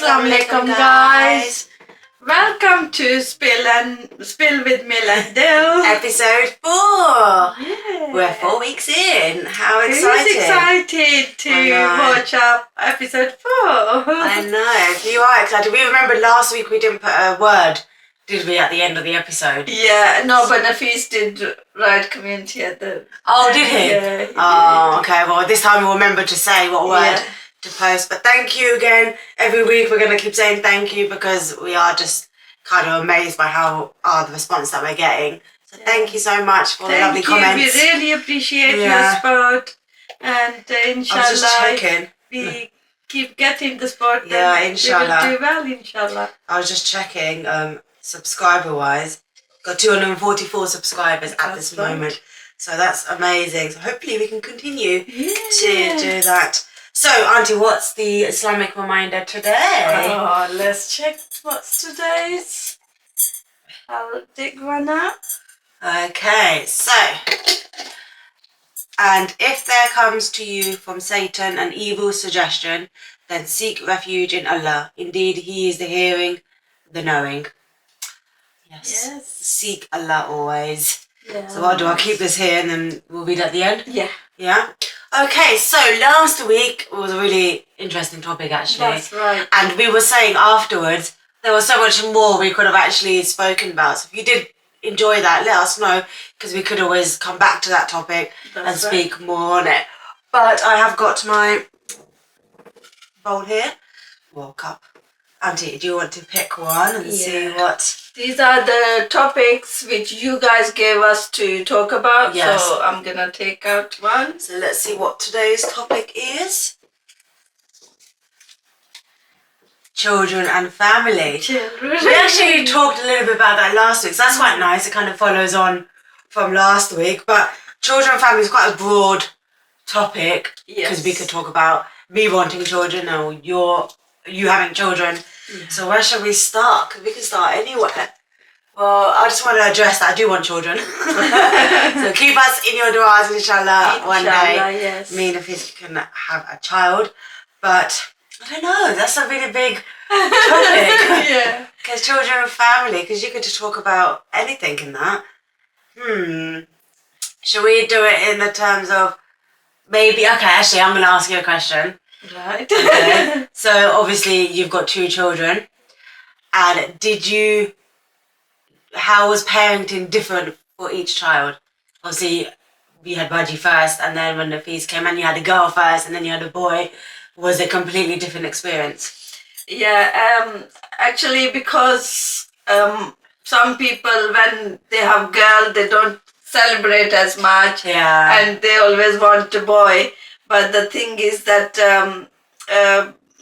As-salamu alaykum, guys. Welcome to Spill with MIL&DIL. Episode 4. Yeah. We're 4 weeks in. How exciting. Who's excited to watch up episode 4? I know. You are excited. We remember last week we didn't put a word, did we, at the end of the episode? Yeah, no, but Nafis did write community at the... Oh, did he? Yeah, he Oh, did. okay. Well, this time we'll remember to say what word to post. But thank you again. Every week we're going to keep saying thank you because we are just kind of amazed by how the response that we're getting. So thank you so much for the lovely comments. We really appreciate your support. And inshallah, I was just checking. We keep getting the support. Yeah, inshallah. We will do well, inshallah. I was just checking, subscriber-wise. Got 244 subscribers at this moment. So that's amazing. So hopefully we can continue to do that. So, Auntie, what's the Islamic reminder today? Oh, let's check what's today's. I'll dig one up. Okay, so, and if there comes to you from Satan an evil suggestion, then seek refuge in Allah. Indeed, He is the hearing, the knowing. Yes. Seek Allah always. Yeah. So what do I keep this here and then we'll read at the end? Yeah. Yeah? Okay, so last week was a really interesting topic actually. That's right. And we were saying afterwards there was so much more we could have actually spoken about. So if you did enjoy that, let us know because we could always come back to that topic and speak more on it. But I have got my bowl here. Well, cup. Auntie, do you want to pick one and see what... These are the topics which you guys gave us to talk about. Yes. So I'm going to take out one. So let's see what today's topic is. Children and family. Children. We actually talked a little bit about that last week, so that's quite nice. It kind of follows on from last week. But children and family is quite a broad topic because we could talk about me wanting children or you having children. So where should we start? Because we can start anywhere. Well, I just want to address that I do want children. So keep us in your du'as, inshallah, one day. Yes. Me and Nafis can have a child. But I don't know, that's a really big topic. Yeah. Because children and family, because you could just talk about anything in that. Should we do it in the terms of maybe, okay, actually I'm going to ask you a question. Right. Okay. So obviously you've got 2 children, and how was parenting different for each child? Obviously you had Baji first, and then when Nafis came and you had a girl first and then you had a boy. Was it a completely different experience? Yeah, actually because some people when they have girl they don't celebrate as much and they always want a boy. But the thing is that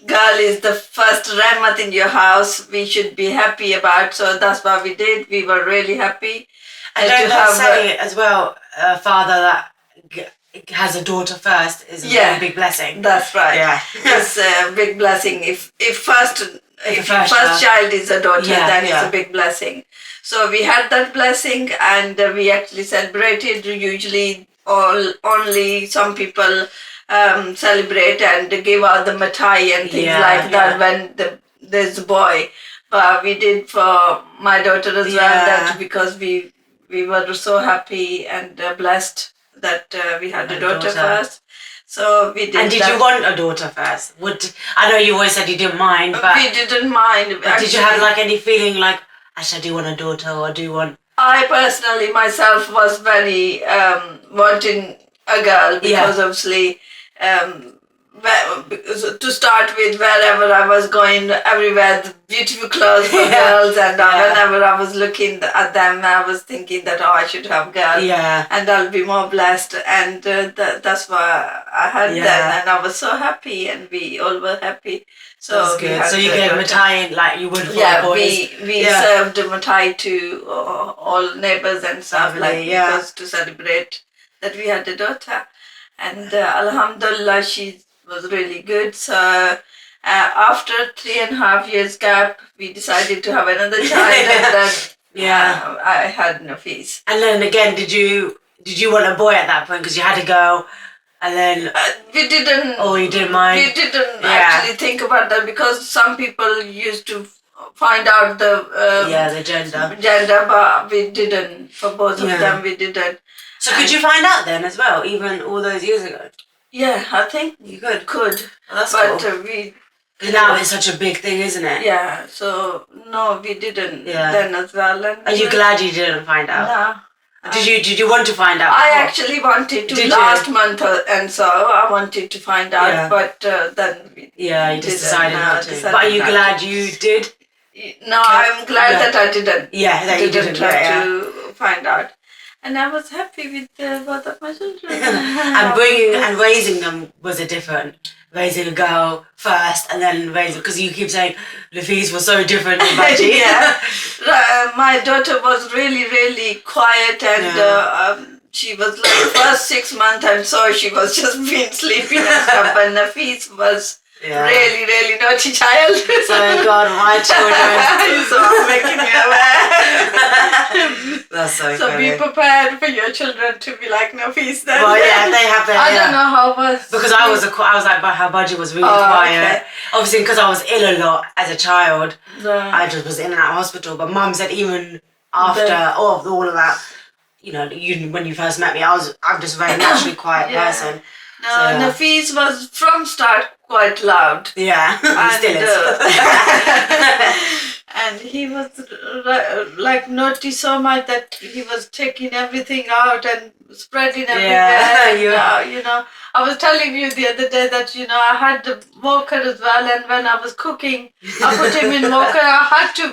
girl is the first rahmat in your house. We should be happy about. So that's what we did. We were really happy. And don't they say as well, a father that has a daughter first is a very big blessing. That's right. Yeah. It's a big blessing. If your first child is a daughter, then it's a big blessing. So we had that blessing and we actually celebrated. Usually only some people celebrate and give out the mitai and things like that when there's a boy. But we did for my daughter as well, that because we were so happy and blessed that we had a daughter first. So we did. And did you want a daughter first? I know you always said you didn't mind, but we didn't mind. But did you have like any feeling like, Aisha, I do want a daughter or do you want... I personally myself was very wanting a girl because obviously to start with, wherever I was going, everywhere the beautiful clothes for girls, and whenever I was looking at them, I was thinking that I should have girls, and I'll be more blessed, and that's why I had that, and I was so happy, and we all were happy. So that's good. So you gave mitai like you would for boys. we served mitai to all neighbors and stuff because to celebrate that we had a daughter. And alhamdulillah, she was really good. So after 3.5 years gap, we decided to have another child, and then I had Nafis. And then again, did you want a boy at that point because you had a girl? And then we we didn't. Oh, you didn't mind? We didn't actually think about that because some people used to find out the the gender. But we didn't. For both of them, we didn't. So could you find out then as well, even all those years ago? Yeah, I think you could. Well, that's cool. Now it's such a big thing, isn't it? Yeah. So no, we didn't then as well. And are you glad you didn't find out? No. Did you want to find out? I actually wanted to last month, and so I wanted to find out, but then you just decided not to. But are you glad you did? No, I'm glad that I didn't. Yeah, that you didn't try to find out. And I was happy with both of my children. And bringing and raising them was a different. Raising a girl first and then raising, because you keep saying Nafis was so different to Baji. My daughter was really, really quiet and she was like first 6 months and so she was just been sleeping and stuff. And Nafis was really, really naughty child. So God, my children. So I'm making you aware. That's so So funny. be prepared for your children to be like Nafis then. Well, they have their. I don't know how it was. Because I was like, how Baji was really quiet. Okay. Obviously, because I was ill a lot as a child, I just was in and out of hospital. But Mum said even after all of that, when you first met me, I'm just a very naturally quiet person. No, Nafis was from start quite loud. Yeah, still is. And he was like naughty so much that he was taking everything out and spreading everywhere. I was telling you the other day that I had the walker as well, and when I was cooking, I put him in walker. I had to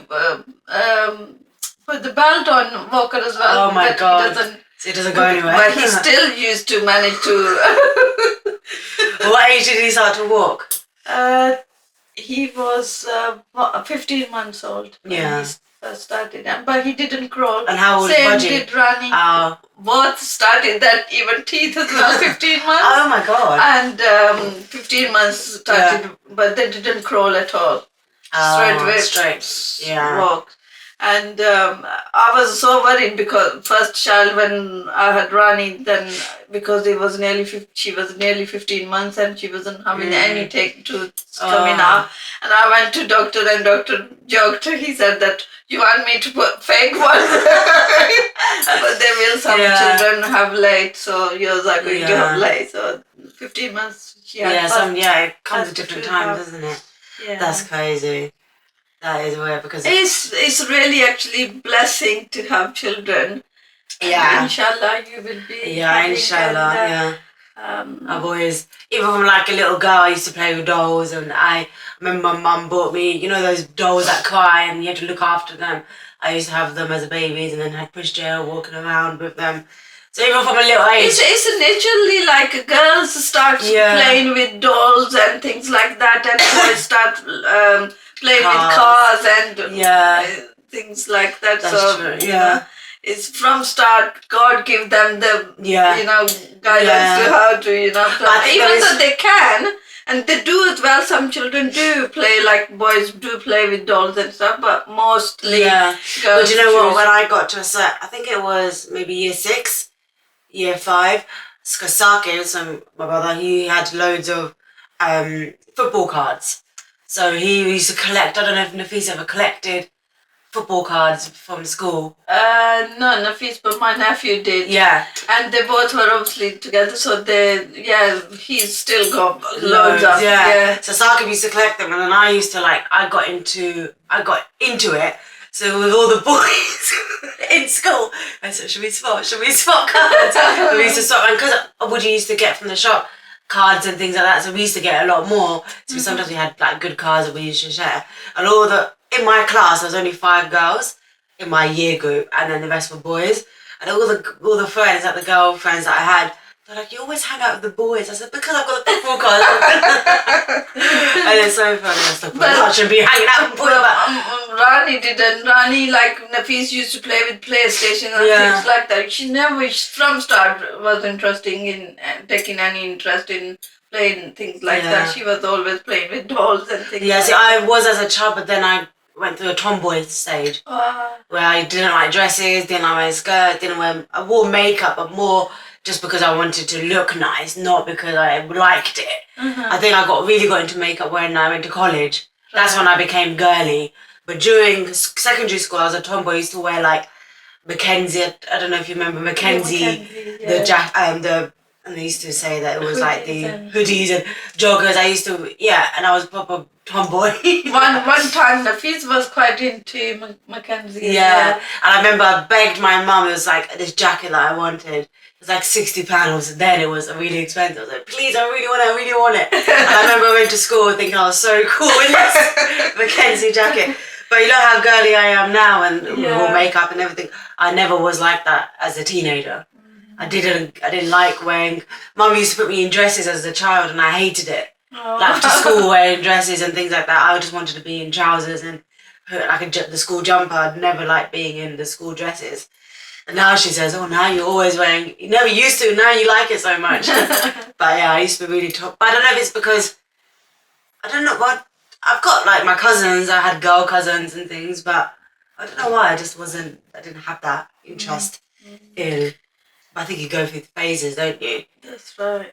put the belt on walker as well. Oh my God! It doesn't go anywhere. But he still used to manage to. What age did he start to walk? He was 15 months old when he first started, but he didn't crawl. And how old was Baji? Same did running. Both started that, even teeth as well, 15 months. Oh my God. And 15 months started, but they didn't crawl at all. Straight walk. And I was so worried because first child when I had Rani, then because it was she was nearly 15 months and she wasn't having any tooth coming out. And I went to doctor and doctor joked. He said that you want me to put fake ones, but they will. Some children have late, so yours are going to have late. So 15 months she had. It comes at different times, doesn't it? Yeah, that's crazy. That is weird because it's really actually blessing to have children. Yeah. And inshallah, you will be. Yeah, inshallah. I've always, even from like a little girl, I used to play with dolls, and I remember my mum bought me, those dolls that cry and you have to look after them. I used to have them as babies, and then had pushchair walking around with them. So even from a little age, it's naturally like girls start playing with dolls and things like that, and boys start playing with cars and things like that. That's true. It's from start. God give them the guidance to how to play. Even though they can and they do as well. Some children do play, like boys do play with dolls and stuff, but mostly girls. But you know what? When I got to I think it was maybe year 6, year 5. Skasaki, so my brother, he had loads of football cards. So he used to collect. I don't know if Nafis ever collected football cards from school. No, Nafis, but my nephew did. Yeah. And they both were obviously together, so he's still got loads of. Yeah. So Saqib used to collect them, and then I used to I got into it. So with all the boys in school, I said, should we swap cards? We used to swap, and because Woody used to get from the shop cards and things like that, so we used to get a lot more. So sometimes we had good cards that we used to share. And in my class, there was only 5 girls in my year group, and then the rest were boys. And all the friends, the girlfriends that I had, they're like, you always hang out with the boys. I said, because I've got the football cards. And it's so funny. I was like, I should be hanging out with boys. Rani didn't. Rani, Nafis used to play with PlayStation and things like that. She never, from start, was taking any interest in playing things like that. She was always playing with dolls and things like that. I was as a child, but then I went through a tomboy stage where I didn't like dresses, didn't like wearing skirts, I wore makeup, but more just because I wanted to look nice, not because I liked it. I think I really got into makeup when I went to college. That's when I became girly. But during secondary school, I was a tomboy. I used to wear like Mackenzie. I don't know if you remember Mackenzie. And they used to say that it was like the hoodies and joggers. I used to, and I was a proper tomboy. one time the fees was quite into Mackenzie. Yeah. And I remember I begged my mum, it was like this jacket that I wanted. It was like £60. Then it was really expensive. I was like, please, I really want it. And I remember I went to school thinking I was so cool in this Mackenzie jacket. But you know how girly I am now and with all makeup and everything. I never was like that as a teenager. I didn't like wearing. Mum used to put me in dresses as a child, and I hated it. Like to school wearing dresses and things like that. I just wanted to be in trousers and put like the school jumper. I'd never liked being in the school dresses. And now she says, "Oh, now you're always wearing. You never used to. Now you like it so much." But yeah, I used to be really top. But I don't know if it's because I don't know what I've got. Like my cousins, I had girl cousins and things, but I don't know why. I just wasn't. I didn't have that interest in. I think you go through phases, don't you? That's right.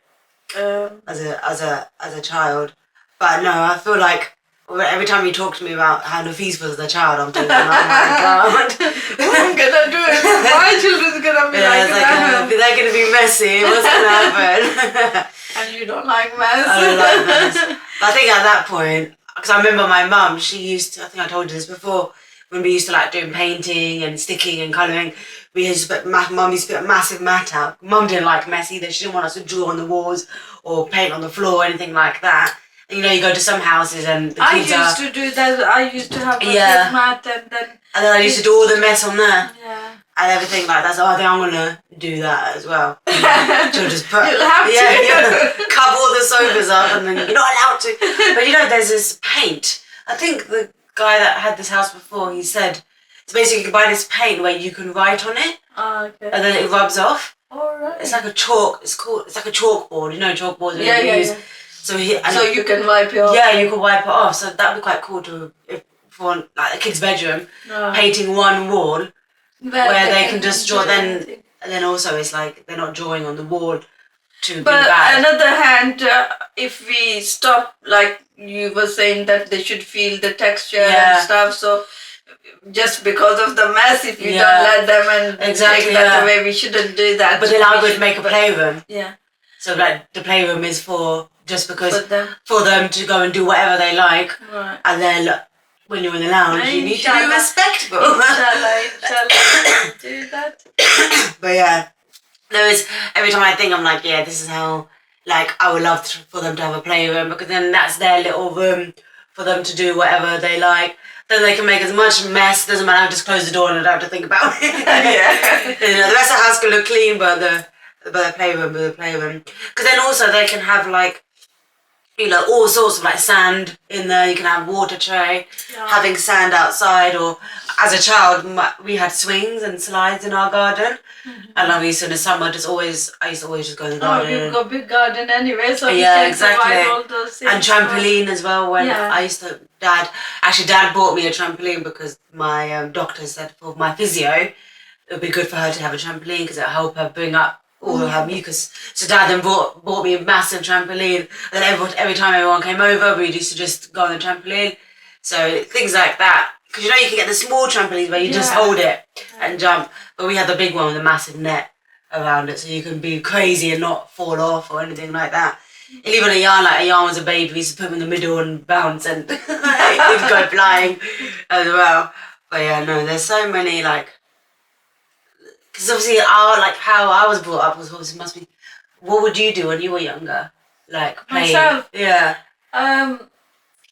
As a child, but no, I feel like every time you talk to me about how Nafis was as a child, I'm thinking, oh my god, what I'm gonna do is my children's gonna be like that. They're gonna be messy. What's gonna happen? And you don't like mess. I don't like mess. But I think at that point, because I remember my mum, she used to. I think I told you this before. When we used to like doing painting and sticking and colouring, we used to put Mum used to put a massive mat out. Mum didn't like mess either. She didn't want us to draw on the walls or paint on the floor or anything like that. And, you know, you go to some houses and the kids I used to do that. I used to have a big mat and then I used to do all the mess on there. Yeah. And everything like that. So I think I'm gonna do that as well. So just put You'll have to. cover all the sofas up and then you're not allowed to. But you know, there's this paint. I think the guy that had this house before, he said, so basically you can buy this paint where you can write on it. Oh, okay. And then it rubs off. Alright. It's like a chalk. It's like a chalkboard. You know, chalkboards. Yeah. So you can wipe it off. Yeah, you can wipe it off. So that'd be quite cool for like a kid's bedroom, painting one wall where they can just draw. And then also it's like they're not drawing on the wall to be bad. But on the other hand, if we stop, like you were saying that they should feel the texture and stuff, so just because of the mess, if you don't let them and take that away, we shouldn't do that. But then I would make a playroom. Yeah. So like the playroom is for just because for them to go and do whatever they like, and then when you're in the lounge, you need to be respectful. Inshallah, do that. But yeah, there is every time I think I'm like, yeah, this is how like I would love for them to have a playroom, because then that's their little room for them to do whatever they like. Then they can make as much mess. Doesn't matter. Just close the door and I don't have to think about it. You know, the rest of the house can look clean, but the playroom. Because then also they can have like, you know, all sorts of like sand in there. You can have water tray, having sand outside, or as a child we had swings and slides in our garden. And I used to in the summer I used to always just go in the garden. You've got a big garden anyway, so exactly. All those things. And trampoline as well. When I used to, Dad bought me a trampoline because my doctor said for my physio it would be good for her to have a trampoline because it'll help her bring up all of her mucus. So Dad then bought me a massive trampoline. And then every time everyone came over, we used to just go on the trampoline. So things like that. Because you know you can get the small trampolines where you just hold it and jump. But we had the big one with a massive net around it, so you can be crazy and not fall off or anything like that. And even a yarn was a baby, we used to put him in the middle and bounce and he'd go flying as well. But yeah, no, there's so many like, because obviously how I was brought up was obviously must be. What would you do when you were younger? Like playing? Myself? Yeah.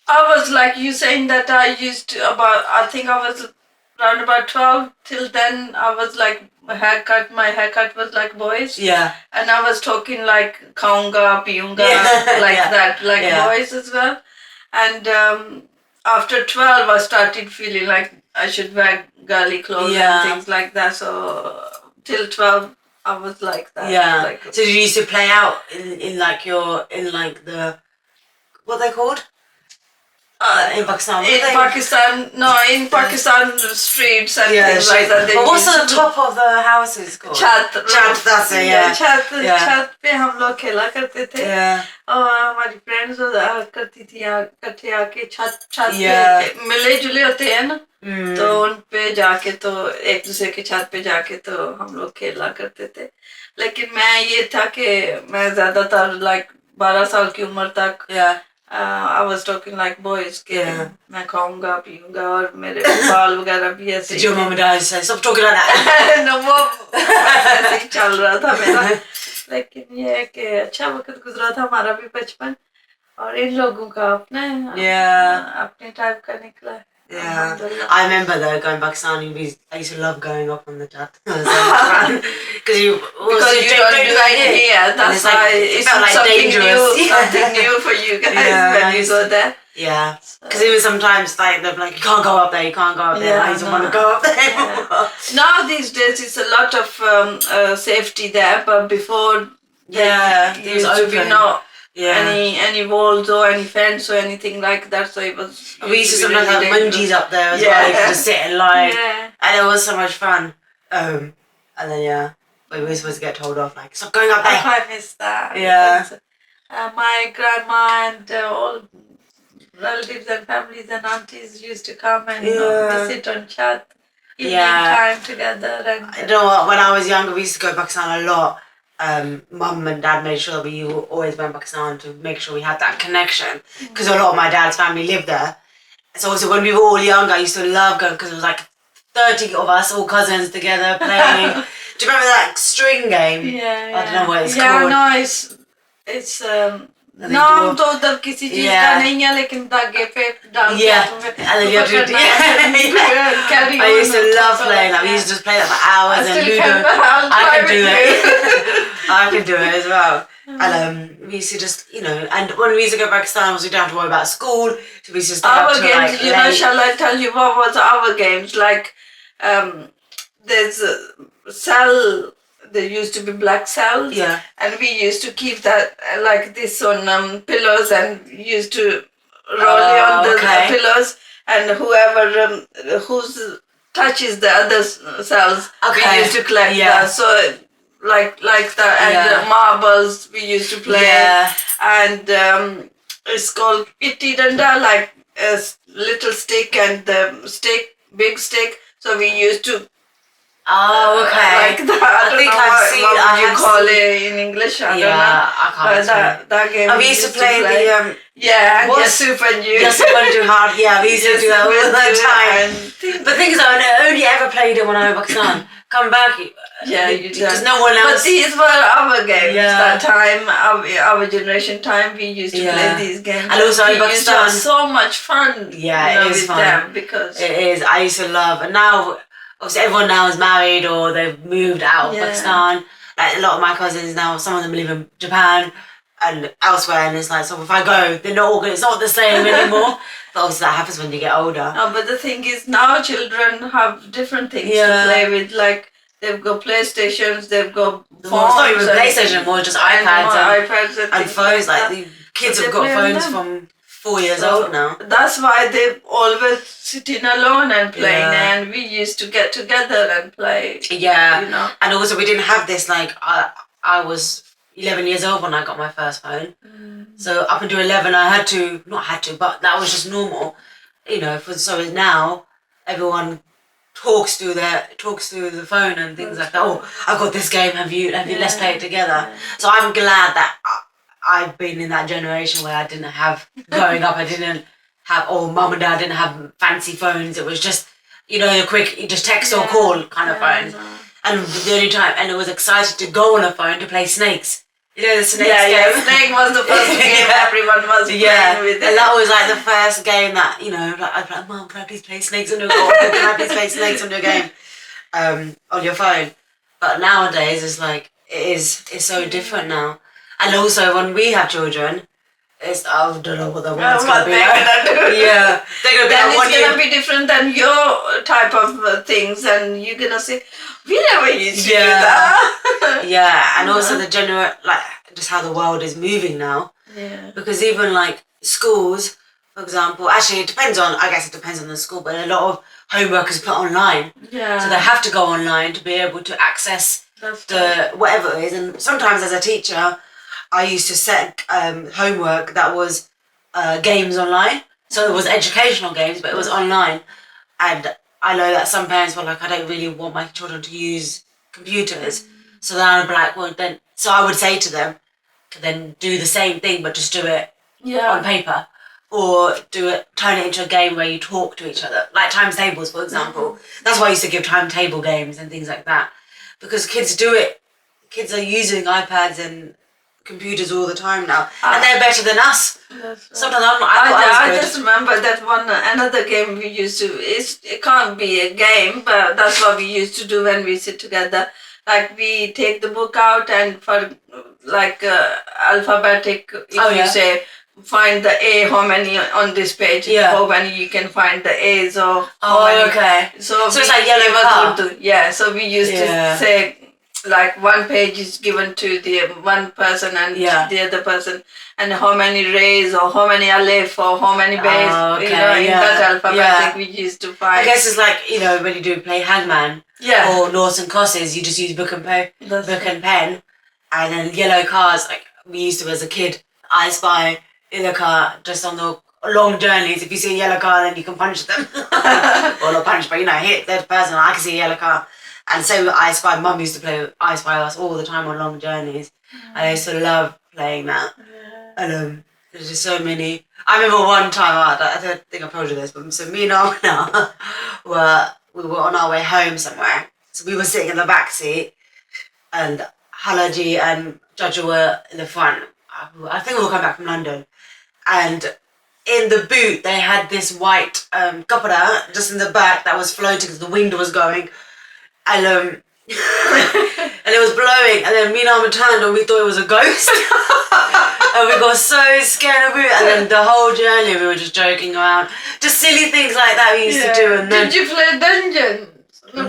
I was like you saying that I used to I think I was around about 12. Till then I was like my haircut was like boys. Yeah. And I was talking like kaunga, piyunga, that, like boys as well. And after 12 I started feeling like I should wear girly clothes and things like that. So till 12 I was like that. Yeah. Like, so you used to play out in the what are they called? in Pakistan? In Pakistan streets and things like that. But what's the top of the houses called? Chat, that's it, yeah. छत पे हम लोग खेला करते थे. Yeah. और हमारी friends करती थी इकट्ठे आके छत पे मिले जुले होते हैं ना. तो उन पे जाके तो एक दूसरे के छत पे जाके तो हम लोग खेला करते थे. लेकिन मैं ये था कि मैं ज्यादातर 12 साल की उम्र तक I was talking like boys के मैं खाऊंगा पीऊंगा और मेरे बाल वगैरह भी ऐसे. Did your mum and dad say stop talking like that? No, वो ऐसे ही चल रहा था मेरा. लेकिन ये है कि अच्छा वक्त गुजरा था हमारा भी बचपन और इन लोगों का अपने टाइप का निकला. Yeah, I remember though going back to I used to love going up on the chat. Because you don't do that here. That's why it's like dangerous. Something new for you guys when you go there. Yeah, because even sometimes they're like, you can't go up there, you can't go up there. I don't want to go up there. Now these days it's a lot of safety there, but before there used to be any walls or any fence or anything like that, so it was. We used to sometimes have mungies up there as well. You could just sit and lie, and it was so much fun. And then we were supposed to get told off like, stop going up there. I miss that. Yeah. My grandma and all relatives and families and aunties used to come and visit on chat evening time together. And you know what? When I was younger, we used to go to Pakistan a lot. Mum and dad made sure that we always went to Pakistan to make sure we had that connection because a lot of my dad's family lived there. So also when we were all young, I used to love going because it was like 30 of us, all cousins together playing. Do you remember that string game? Yeah. I don't know what it's called. Yeah, no, it's नाम तो उधर किसी चीज का नहीं है लेकिन धागे पे डाल के I used to love playing that. We used to just play that for hours and Ludo. I can do it as well. And we used to just, and when we used to go back to Pakistan, we didn't have to worry about school. So we used to stay up till games, late. Shall I tell you what was our games? Like, there's a cell. There used to be black cells, and we used to keep that like this on pillows, and used to roll it on the pillows, and whoever touches the other cells, we used to collect that. So like that, and marbles we used to play, and it's called pitti danda, like a little stick and the big stick. So we used to. Oh, okay. Like that. I think I've seen. What would you call it in English? I don't know. I can't. That game. We used to play the Yasup and you. Yasup and you hard. Yeah, we used to do that all the time. But the thing is, I only ever played it when I was in Pakistan. Come back. Because no one else. But these were our games. That time, our generation time, we used to play these games. And also in Pakistan, used to have so much fun. Yeah, it is with fun. Them because it is. I used to love, and now. Obviously, everyone now is married or they've moved out of Pakistan. Like a lot of my cousins now, some of them live in Japan and elsewhere, and it's like, so if I go, they're not all good. It's not the same anymore. But obviously, that happens when you get older. No, but the thing is, now children have different things to play with. Like they've got PlayStations, they've got phones. It's not even PlayStation anymore, just iPads and phones. Like the kids have got phones from 4 years old now. That's why they're always sitting alone and playing, and we used to get together and play. Yeah, and also we didn't have this, like, I was 11 years old when I got my first phone. So up until 11 I not had to, but that was just normal. So now everyone talks through the phone and things like that. Oh, I've got this game, have you let's play it together. So I'm glad that I've been in that generation where I didn't have, growing up, I didn't have, mum and dad didn't have fancy phones. It was just, a quick, just text or call kind of phone. And the only time, and it was excited to go on a phone to play snakes. The snake game. Snake was the first game everyone was playing with. And that was like the first game that, I'd be like, Mum, can I please play snakes on your game? Can I please play snakes on your game? On your phone. But nowadays, it's like, it's so different now. And also, when we have children, I don't know what the world's going to be like. Yeah. They're going to be then it's going to be different than your type of things. And you're going to say, we never used to do that. And also just how the world is moving now. Yeah. Because even like schools, for example. Actually, I guess it depends on the school, but a lot of homework is put online. Yeah. So they have to go online to be able to access whatever it is. And sometimes as a teacher, I used to set homework that was games online. So it was educational games, but it was online. And I know that some parents were like, I don't really want my children to use computers. So then I'm like, well, then, so I would say to them, then do the same thing, but just do it on paper. Or turn it into a game where you talk to each other. Like times tables, for example. That's why I used to give timetable games and things like that. Because kids do it. Kids are using iPads and computers all the time now. And they're better than us. Sometimes I just remember that another game we used to, it can't be a game, but that's what we used to do when we sit together. Like we take the book out and for like alphabetic, if you say, find the A, how many on this page, how many you can find the A's or how many. Okay. So it's like yellow car. So we used to say, like one page is given to the one person and the other person, and how many rays or how many alif or how many bays, in that alphabetic we used to find. I guess it's like, when you do play hangman or noughts and crosses, you just use book and pen, and then yellow cars, like we used to as a kid. I spy in a car just on the long journeys. If you see a yellow car, then you can punch them. Or not punch, but hit that person. I can see a yellow car. And so I Spy, Mum used to play I Spy us all the time on long journeys. And I used to love playing that. And there's just so many. I remember one time, I don't think I told you this, but so me and Amina we were on our way home somewhere. So we were sitting in the back seat and Halaji and Jaja were in the front. I think we were coming back from London. And in the boot, they had this white kapara just in the back that was floating because the wind was going. And and it was blowing, and then me and Alma turned and we thought it was a ghost. And we got so scared of it, and then the whole journey we were just joking around. Just silly things like that we used to do. And then, did you play Dungeon? No.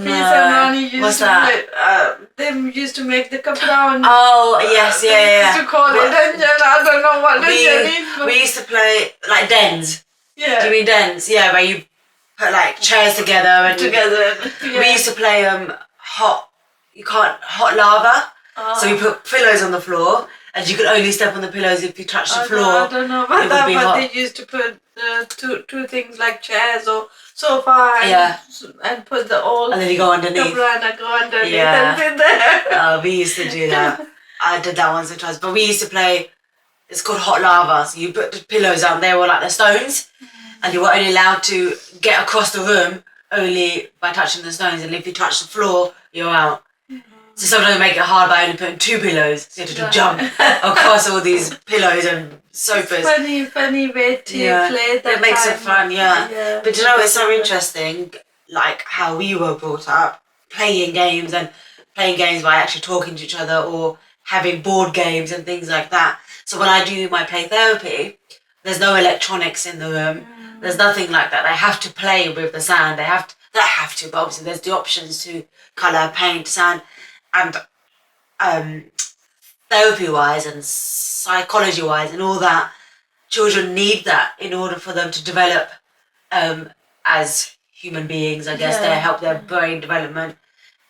What's that? They used to make the kapra. Oh, yes, They used to call it Dungeon. I don't know what Dungeon is. We used to play like dens. Yeah. Do you mean dens? Yeah, where you put like chairs together and we used to play hot lava. So we put pillows on the floor and you could only step on the pillows if you touched the floor. I don't know about that, but they used to put two things like chairs or sofa and put the old and then you go underneath. And go underneath and sit there. We used to do that. I did that once or twice, but we used to play. It's called hot lava. So you put the pillows out. They were like the stones. And you were only allowed to get across the room only by touching the stones. And if you touch the floor, you're out. So sometimes they make it hard by only putting two pillows. So you have to jump across all these pillows and sofas. Funny way to play that. It makes it fun, But it's so interesting, like how we were brought up, playing games by actually talking to each other or having board games and things like that. So when I do my play therapy, there's no electronics in the room. There's nothing like that. They have to play with the sand. They have to, but obviously there's the options to colour, paint, sand. And therapy-wise and psychology-wise and all that, children need that in order for them to develop as human beings, I guess. They help their brain development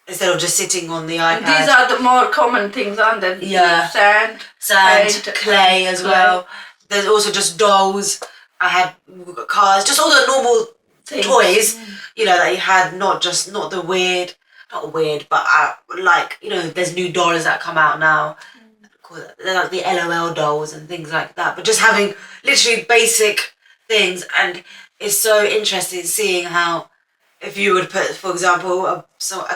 instead of just sitting on the iPad. These are the more common things, aren't they? Sand, paint, clay as well. There's also just dolls. I had cars, just all the normal toys, that you had, not the weird, but there's new dolls that come out now. They're like the LOL dolls and things like that. But just having literally basic things, and it's so interesting seeing how, if you would put, for example, a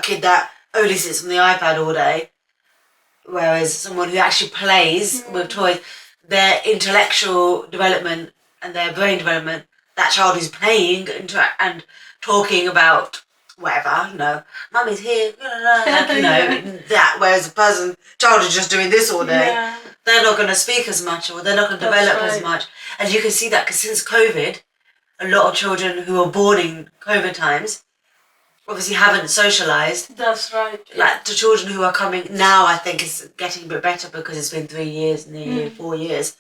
kid that only sits on the iPad all day, whereas someone who actually plays with toys, their intellectual development and their brain development, that child who's playing and talking about whatever, mummy's here, that, whereas child is just doing this all day, they're not going to speak as much or they're not going to develop as much. And you can see that because since COVID, a lot of children who were born in COVID times obviously haven't socialised. That's right. Like the children who are coming now, I think is getting a bit better because it's been 3 years, nearly 4 years.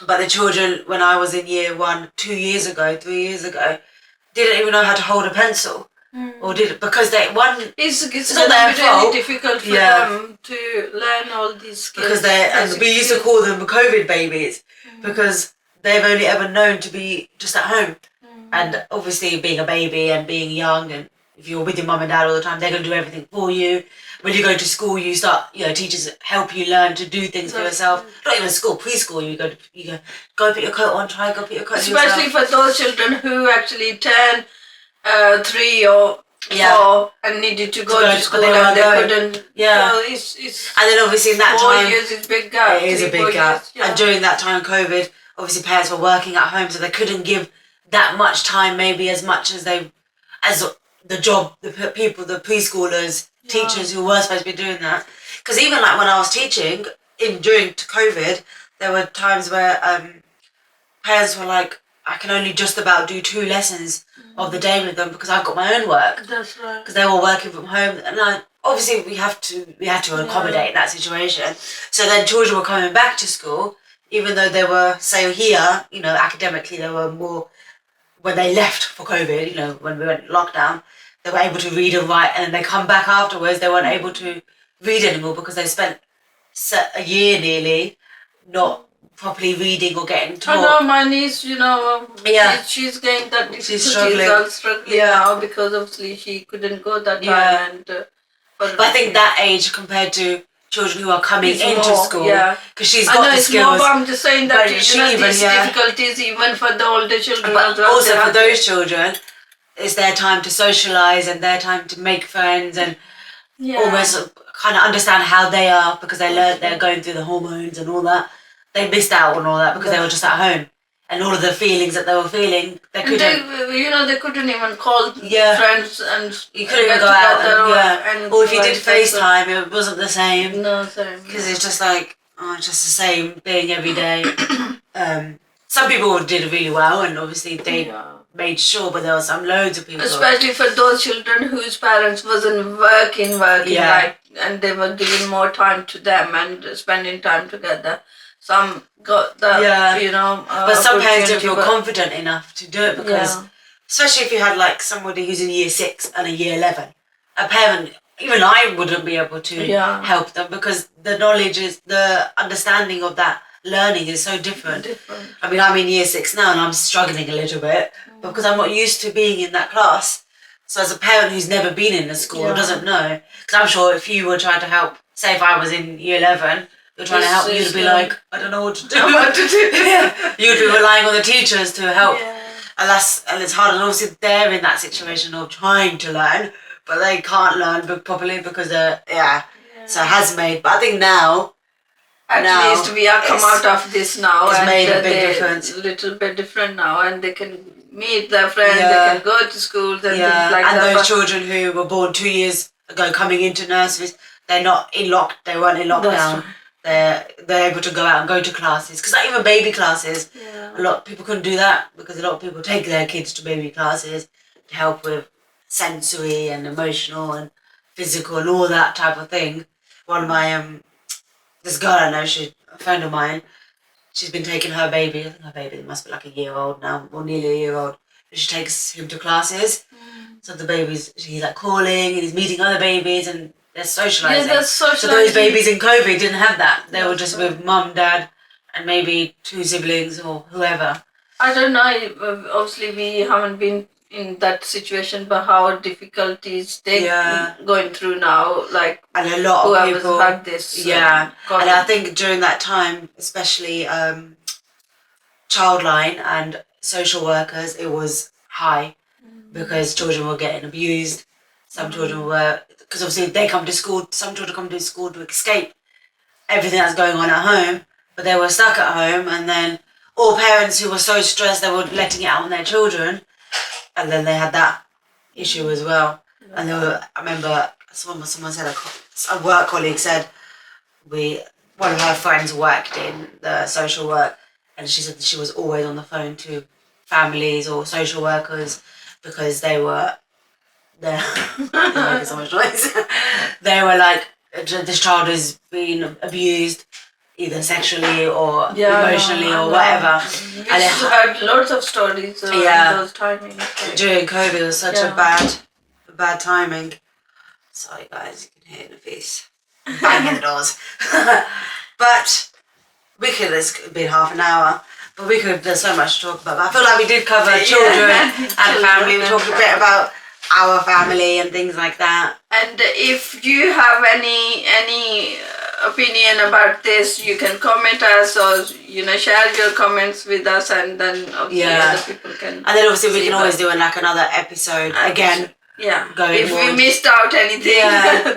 But the children, when I was in year 1, 2 years ago, 3 years ago, didn't even know how to hold a pencil. Or did it because it's not their fault. Really difficult for them to learn all these skills. Because we used to call them COVID babies because they've only ever known to be just at home. And obviously being a baby and being young, and if you're with your mum and dad all the time, they're going to do everything for you. When you go to school, you start, teachers help you learn to do things for yourself. Not even school, preschool, you go put your coat on, go put your coat on Especially for those children who actually turn 3 or 4 and needed to go to school and they couldn't. Yeah. So it's and then obviously in that 4 time, years is a big gap. It is a big gap. And during that time, COVID, obviously parents were working at home, so they couldn't give that much time, maybe as much as the job, the people, the preschoolers, teachers who were supposed to be doing that. Because even like when I was teaching during COVID, there were times where parents were like, I can only just about do 2 lessons of the day with them because I've got my own work. That's right. Because they were working from home, and obviously we had to accommodate that situation. So then children were coming back to school, even though they were, say here, academically they were more. When they left for COVID, when we went lockdown, they were able to read and write, and then they come back afterwards, they weren't able to read anymore because they spent a year nearly not properly reading or getting taught. I know my niece, she's getting that difficulty. She's struggling now because obviously she couldn't go that time. And but I think that age compared to children who are coming into school, because she's got the skills. More, but I'm just saying that these difficulties even for the older children. But also for those children, it's their time to socialise and their time to make friends and almost kind of understand how they are, because they're going through the hormones and all that. They missed out on all that because they were just at home. And all of the feelings that they were feeling, they couldn't. They couldn't even call friends, and you couldn't even go out. Or if you did FaceTime, it wasn't the same. No, same. Because it's just like it's just the same thing every day. Some people did really well, and obviously they made sure, but there were loads of people. Especially for those children whose parents wasn't working, and they were giving more time to them and spending time together. Some got that, but some parents don't feel confident enough to do it because, especially if you had like somebody who's in year 6 and a year 11, a parent, even I wouldn't be able to help them because the understanding of that learning is so different. I mean, I'm in year 6 now and I'm struggling a little bit because I'm not used to being in that class. So as a parent who's never been in a school doesn't know, because I'm sure if you were trying to help, say if I was in year 11, you're trying to help, you'd be like, I don't know what to do. You'd be relying on the teachers to help. And it's hard. And obviously they're in that situation of trying to learn, but they can't learn properly because they're, So it has made, but I think now, at least we are come out of this now. It's made a big difference. A little bit different now, and they can meet their friends, they can go to schools and things like that. And those children who were born 2 years ago coming into nurseries, they weren't in lockdown. They're able to go out and go to classes, because even baby classes, a lot of people couldn't do that because a lot of people take their kids to baby classes to help with sensory and emotional and physical and all that type of thing. One of my this girl I know, she's a friend of mine, she's been taking her baby, I think her baby must be like a year old now, or nearly a year old. She takes him to classes. So the babies, he's like calling and he's meeting other babies and they're socialising. So those babies in COVID didn't have that. They were just with mum, dad, and maybe 2 siblings or whoever. I don't know. Obviously, we haven't been in that situation, but how difficulties they're going through now. Like, and a lot of people had this. And I think during that time, especially childline and social workers, it was high because children were getting abused. Some children were. Because obviously they come to school, some children come to school to escape everything that's going on at home, but they were stuck at home, and then all parents who were so stressed they were letting it out on their children, and then they had that issue as well. And I remember someone said, a work colleague said, one of her friends worked in the social work, and she said that she was always on the phone to families or social workers because they were making so much noise. They were like, this child is being abused, either sexually or emotionally or whatever. We heard loads of stories in those timings. During COVID, it was such a bad timing. Sorry guys, you can hear the face banging the doors. But it's been half an hour. But there's so much to talk about. I feel like we did cover children and family. We talked a bit about our family and things like that. And if you have any opinion about this, you can comment us or share your comments with us, and then other people can. And then obviously we can always do another episode again. Yeah. If we missed out anything,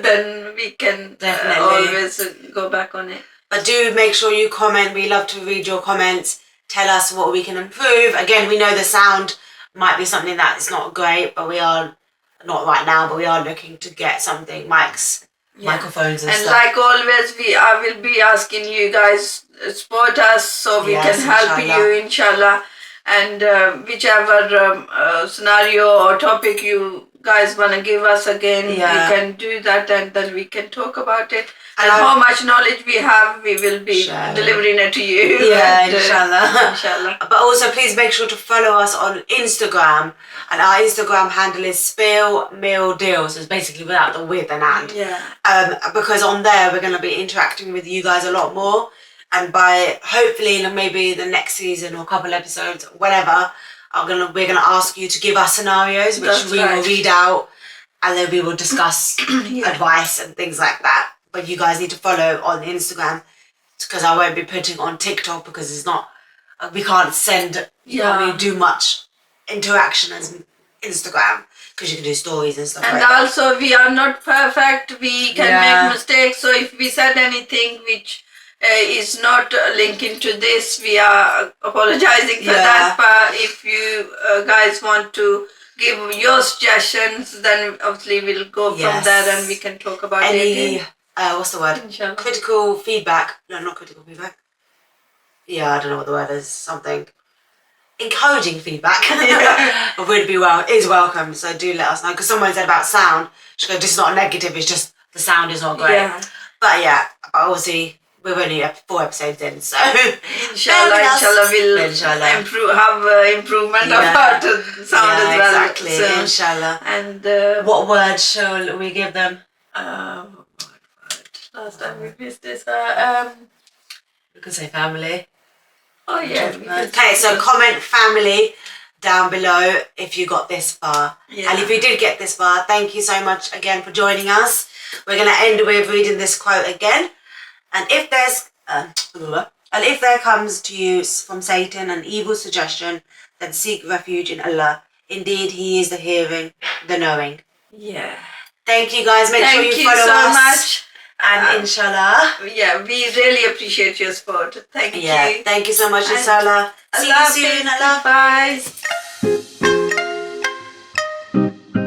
then we can always go back on it. But do make sure you comment. We love to read your comments. Tell us what we can improve. Again, we know the sound might be something that is not great, but we are not right now. But we are looking to get something, microphones and stuff. And like always, I will be asking you guys support us so we can help you, inshallah. And whichever scenario or topic you guys want to give us again, we can do that, and then we can talk about it. And how much knowledge we have, we will be delivering it to you. Yeah, inshallah. But also, please make sure to follow us on Instagram. And our Instagram handle is MIL&DIL. So it's basically without the with and and. Yeah. Because on there, we're going to be interacting with you guys a lot more. And by hopefully maybe the next season or a couple episodes, whatever, we're gonna ask you to give us scenarios which we will read out, and then we will discuss advice and things like that. But you guys need to follow on Instagram, because I won't be putting on TikTok because it's not. We can't send. We do much interaction as Instagram, because you can do stories and stuff. And like also, we are not perfect. We can make mistakes. So if we said anything which is not linking to this, we are apologizing for that. But if you guys want to give your suggestions, then obviously we'll go from there and we can talk about it. What's the word? Inshallah. Critical feedback. No, not critical feedback. Yeah, I don't know what the word is. Something. Encouraging feedback is welcome. So do let us know. Because someone said about sound, she goes, this is not negative, it's just the sound is not great. Yeah. But obviously, we're only 4 episodes in, so inshallah we'll have improvement about the sound as well. Exactly, so, inshallah. And what word shall we give them? Last time we missed this. We could say family. Oh yeah. Okay, so comment family down below if you got this far. Yeah. And if you did get this far, thank you so much again for joining us. We're going to end with reading this quote again. And if there comes to you from Satan an evil suggestion, then seek refuge in Allah. Indeed, He is the hearing, the knowing. Yeah. Thank you guys. Make sure you follow us. Thank you so much. And inshallah. Yeah, we really appreciate your support. Thank you. Thank you so much, inshallah. See you soon. Allah. Bye.